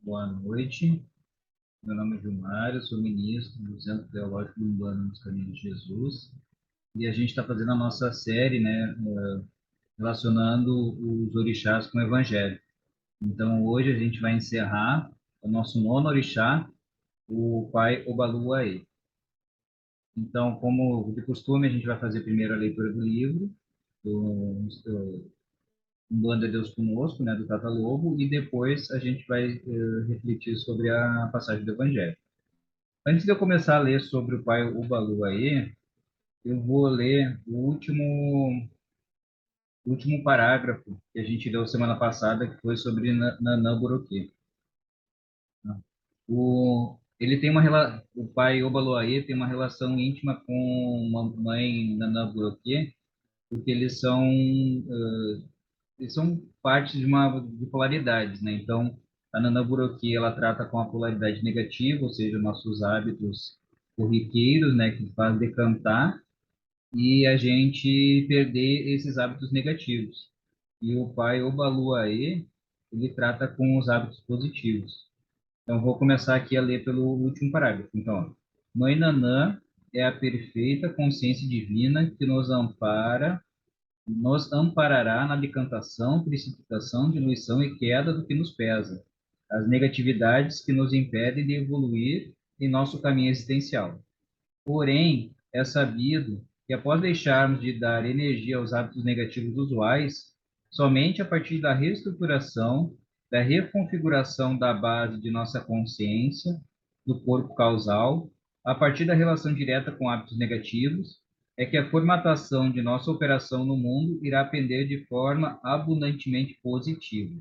Boa noite. Meu nome é Gilmar, eu sou ministro do Centro Teológico Urbano dos Caminhos de Jesus. E a gente está fazendo a nossa série, né, relacionando os orixás com o Evangelho. Então, hoje a gente vai encerrar o nosso nono orixá, o Pai Obaluaê. Então, como de costume, a gente vai fazer primeiro a leitura do livro, do Umbanda é Deus Conosco, né, do Tata Lobo, e depois a gente vai refletir sobre a passagem do Evangelho. Antes de eu começar a ler sobre o pai Ubalu aí, eu vou ler o último parágrafo que a gente leu semana passada, que foi sobre Nanã Boroquê. O pai Obaluaê tem uma relação íntima com a mãe Nanã Boroquê, porque eles são parte de uma de polaridades, né? Então, a Nanã Boroquê, ela trata com a polaridade negativa, ou seja, nossos hábitos corriqueiros, né, que faz decantar e a gente perder esses hábitos negativos. E o pai Obaluaê, ele trata com os hábitos positivos. Então, vou começar aqui a ler pelo último parágrafo. Então, ó, Mãe Nanã é a perfeita consciência divina que nos amparará na decantação, precipitação, diluição e queda do que nos pesa, as negatividades que nos impedem de evoluir em nosso caminho existencial. Porém, é sabido que após deixarmos de dar energia aos hábitos negativos usuais, somente a partir da reestruturação, da reconfiguração da base de nossa consciência, do corpo causal, a partir da relação direta com hábitos negativos, é que a formatação de nossa operação no mundo irá pender de forma abundantemente positiva.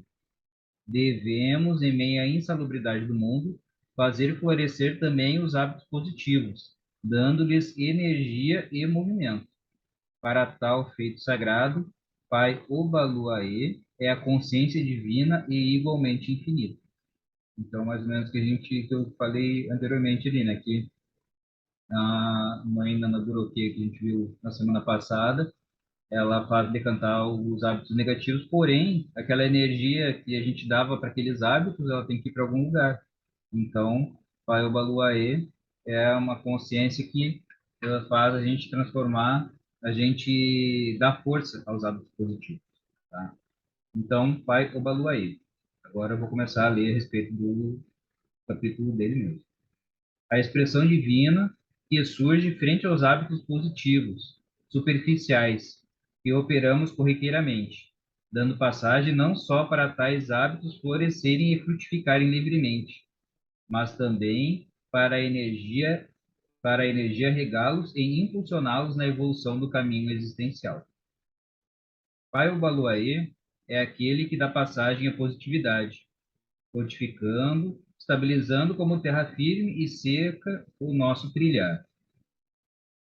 Devemos, em meio à insalubridade do mundo, fazer florescer também os hábitos positivos, dando-lhes energia e movimento. Para tal feito sagrado, Pai Obaluaê é a consciência divina e igualmente infinita. Então, mais ou menos que eu falei anteriormente ali, né? Que a mãe Nana Goroquê, que a gente viu na semana passada, ela faz decantar os hábitos negativos, porém, aquela energia que a gente dava para aqueles hábitos, ela tem que ir para algum lugar. Então, Pai Obaluaê é uma consciência que faz a gente transformar, a gente dar força aos hábitos positivos, tá? Então, Pai Obaluaê. Agora eu vou começar a ler a respeito do capítulo dele mesmo. A expressão divina que surge frente aos hábitos positivos, superficiais, que operamos corriqueiramente, dando passagem não só para tais hábitos florescerem e frutificarem livremente, mas também para a energia regá-los e impulsioná-los na evolução do caminho existencial. Pai Obaluaê é aquele que dá passagem à positividade, fortificando, estabilizando como terra firme e seca o nosso trilhar.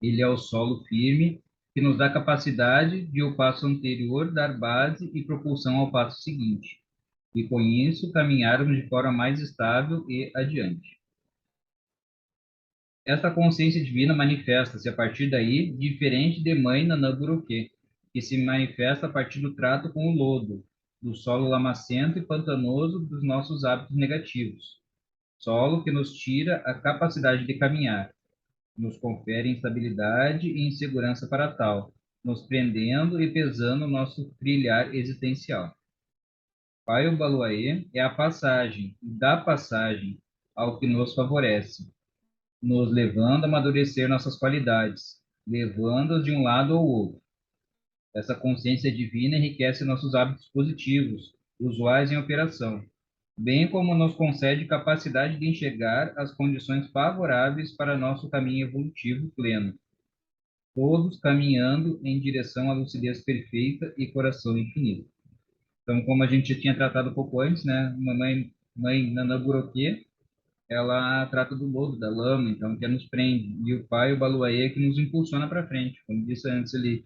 Ele é o solo firme que nos dá capacidade de o passo anterior dar base e propulsão ao passo seguinte, e com isso caminharmos de forma mais estável e adiante. Esta consciência divina manifesta-se a partir daí diferente de Mãe Nanã-Gurukê, que se manifesta a partir do trato com o lodo, do solo lamacento e pantanoso dos nossos hábitos negativos, solo que nos tira a capacidade de caminhar, nos confere instabilidade e insegurança para tal, nos prendendo e pesando o nosso trilhar existencial. Pai Baluaê é a passagem, da passagem ao que nos favorece, nos levando a amadurecer nossas qualidades, levando-as de um lado ao outro. Essa consciência divina enriquece nossos hábitos positivos, usuais em operação, bem como nos concede capacidade de enxergar as condições favoráveis para nosso caminho evolutivo pleno, todos caminhando em direção à lucidez perfeita e coração infinito. Então, como a gente já tinha tratado um pouco antes, né, mãe Nana Buroquê, ela trata do lodo, da lama, então, que nos prende, e o pai, o Baluaê, que nos impulsiona para frente. Como disse antes, ele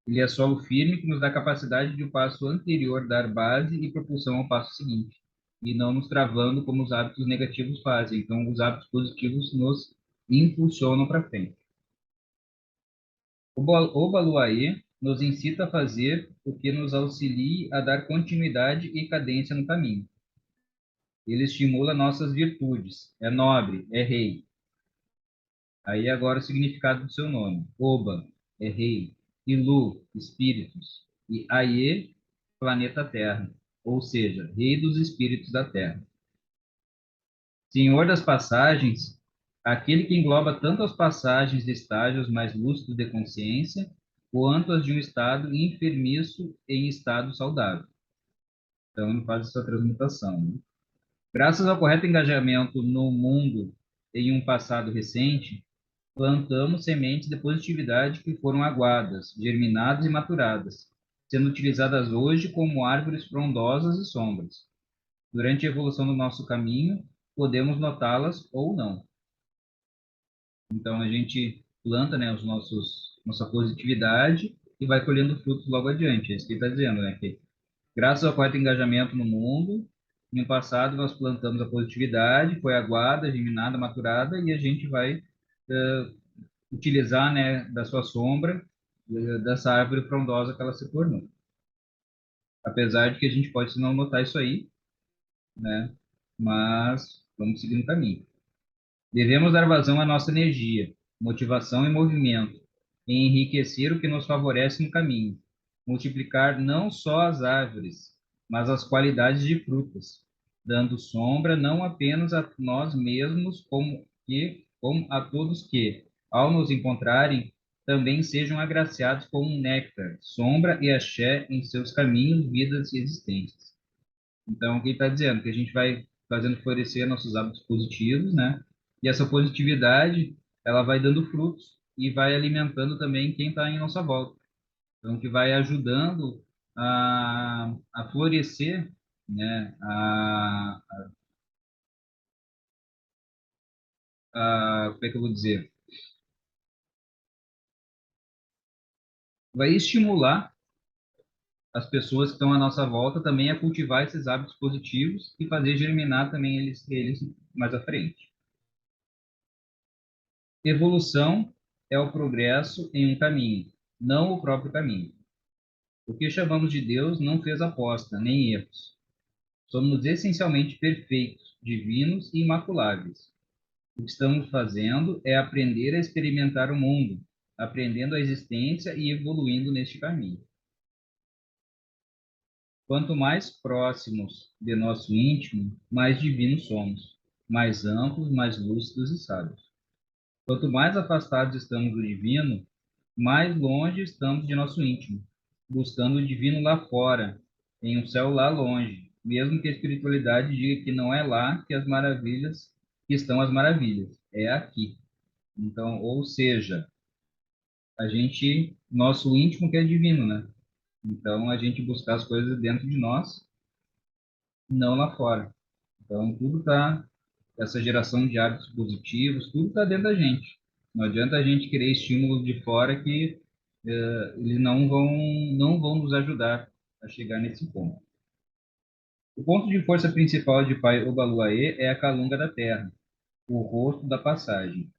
é solo firme que nos dá capacidade de o passo anterior dar base e propulsão ao passo seguinte, e não nos travando como os hábitos negativos fazem. Então, os hábitos positivos nos impulsionam para frente. O Baluaê nos incita a fazer o que nos auxilie a dar continuidade e cadência no caminho. Ele estimula nossas virtudes. É nobre, é rei. Aí agora o significado do seu nome. Oba é rei. Ilu, espíritos. E Aie, planeta Terra. Ou seja, rei dos espíritos da Terra. Senhor das passagens, aquele que engloba tanto as passagens de estágios mais lúcidos de consciência, quanto as de um estado enfermiço em estado saudável. Então, ele faz essa transmutação, né? Graças ao correto engajamento no mundo em um passado recente, plantamos sementes de positividade que foram aguadas, germinadas e maturadas, sendo utilizadas hoje como árvores frondosas e sombras. Durante a evolução do nosso caminho, podemos notá-las ou não. Então, a gente planta, né, nossa positividade e vai colhendo frutos logo adiante. É isso que ele está dizendo, né? Que graças ao correto engajamento no mundo, no passado nós plantamos a positividade, foi aguada, germinada, maturada, e a gente vai utilizar, né, da sua sombra, dessa árvore frondosa que ela se tornou. Apesar de que a gente pode não notar isso aí, né? Mas vamos seguir no caminho. Devemos dar vazão à nossa energia, motivação e movimento, e enriquecer o que nos favorece no caminho, multiplicar não só as árvores, mas as qualidades de frutas, dando sombra não apenas a nós mesmos, como a todos que, ao nos encontrarem, também sejam agraciados com um néctar, sombra e axé em seus caminhos, vidas e existências. Então, o que ele está dizendo? Que a gente vai fazendo florescer nossos hábitos positivos, né? E essa positividade, ela vai dando frutos e vai alimentando também quem está em nossa volta. Então, que vai ajudando a florescer, né? Como é que eu vou dizer? Vai estimular as pessoas que estão à nossa volta também a cultivar esses hábitos positivos e fazer germinar também eles mais à frente. Evolução é o progresso em um caminho, não o próprio caminho. O que chamamos de Deus não fez aposta, nem erros. Somos essencialmente perfeitos, divinos e imaculáveis. O que estamos fazendo é aprender a experimentar o mundo, aprendendo a existência e evoluindo neste caminho. Quanto mais próximos de nosso íntimo, mais divinos somos, mais amplos, mais lúcidos e sábios. Quanto mais afastados estamos do divino, mais longe estamos de nosso íntimo, buscando o divino lá fora, em um céu lá longe, mesmo que a espiritualidade diga que não é lá que as maravilhas, que estão as maravilhas, é aqui. Então, ou seja, nosso íntimo que é divino, né? Então, a gente buscar as coisas dentro de nós, não lá fora. Então, essa geração de hábitos positivos, tudo está dentro da gente. Não adianta a gente querer estímulos de fora que eles não vão nos ajudar a chegar nesse ponto. O ponto de força principal de Pai Obaluaê é a calunga da terra, o rosto da passagem.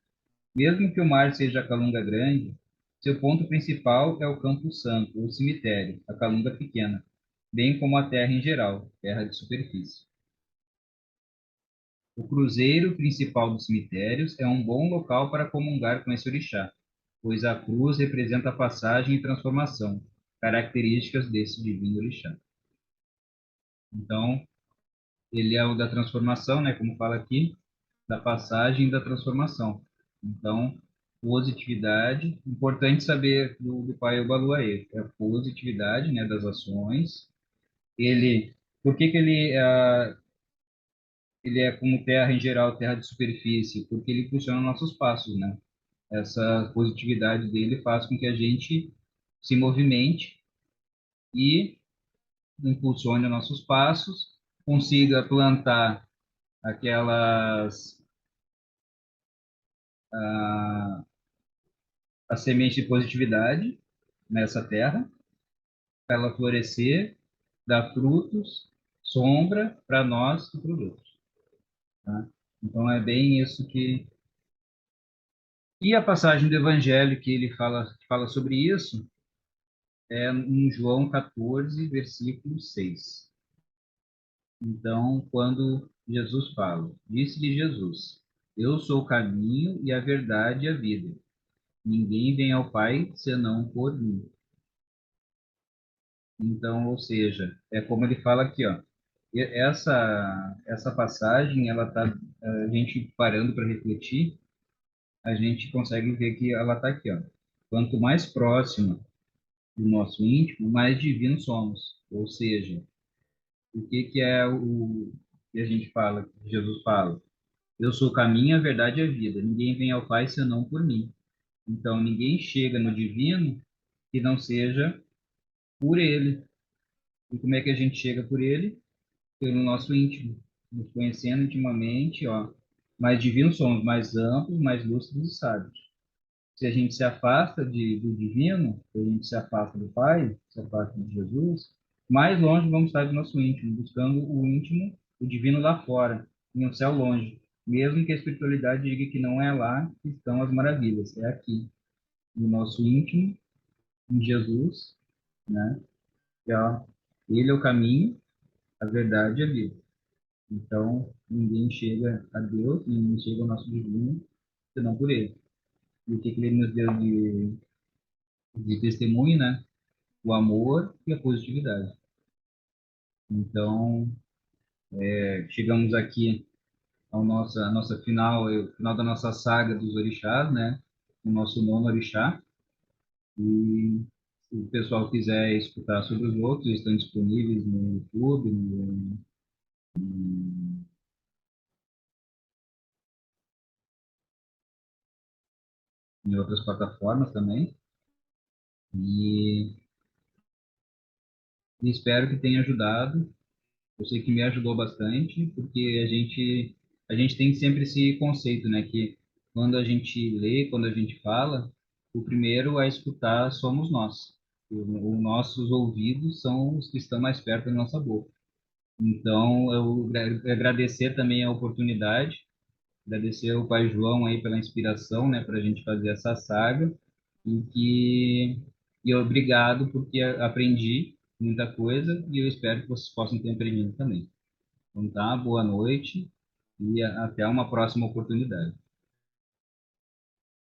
Mesmo que o mar seja a calunga grande, seu ponto principal é o campo santo, o cemitério, a calunga pequena, bem como a terra em geral, terra de superfície. O cruzeiro principal dos cemitérios é um bom local para comungar com esse orixá, pois a cruz representa a passagem e transformação, características desse divino orixá. Então, ele é o da transformação, né, como fala aqui, da passagem e da transformação. Então, positividade, importante saber do Pai Obaluaê, é a positividade, né, das ações. Por que que ele é como terra em geral, terra de superfície? Porque ele funciona nossos passos, né? Essa positividade dele faz com que a gente se movimente e impulsione os nossos passos, consiga plantar aquelas a, a semente de positividade nessa terra, para ela florescer, dar frutos, sombra para nós e para os outros. Tá? Então é bem isso que. E a passagem do Evangelho que fala sobre isso é em João 14, versículo 6. Então, quando Jesus fala, disse-lhe Jesus: Eu sou o caminho e a verdade e a vida. Ninguém vem ao Pai senão por mim. Então, ou seja, é como ele fala aqui, ó. Essa passagem, ela tá, a gente parando para refletir, a gente consegue ver que ela está aqui, ó. Quanto mais próxima do nosso íntimo, mais divino somos. Ou seja, o que que é o que a gente fala, que Jesus fala? Eu sou o caminho, a verdade e a vida. Ninguém vem ao Pai senão por mim. Então, ninguém chega no divino que não seja por ele. E como é que a gente chega por ele? Pelo nosso íntimo, nos conhecendo intimamente, ó. Mais divinos somos, mais amplos, mais lúcidos e sábios. Se a gente se afasta do divino, se a gente se afasta do Pai, se afasta de Jesus, mais longe vamos estar do nosso íntimo, buscando o íntimo, o divino lá fora, em um céu longe. Mesmo que a espiritualidade diga que não é lá que estão as maravilhas, é aqui, no nosso íntimo, em Jesus, né? Que, ó, ele é o caminho, a verdade e a vida. Então, ninguém chega a Deus, ninguém chega ao nosso divino, senão por ele. E o que ele nos deu de testemunho, né? O amor e a positividade. Então, chegamos aqui à nossa final, final da nossa saga dos orixás, né? O nosso nono orixá. E se o pessoal quiser escutar sobre os outros, estão disponíveis no YouTube, em outras plataformas também. E, e espero que tenha ajudado. Eu sei que me ajudou bastante, porque a gente tem sempre esse conceito, né, que quando a gente lê, quando a gente fala, o primeiro a escutar somos nós. Os nossos ouvidos são os que estão mais perto da nossa boca. Então, eu agradecer também a oportunidade, agradecer ao Pai João aí pela inspiração, né, para a gente fazer essa saga e obrigado porque aprendi muita coisa e eu espero que vocês possam ter aprendido também. Então tá, boa noite e até uma próxima oportunidade.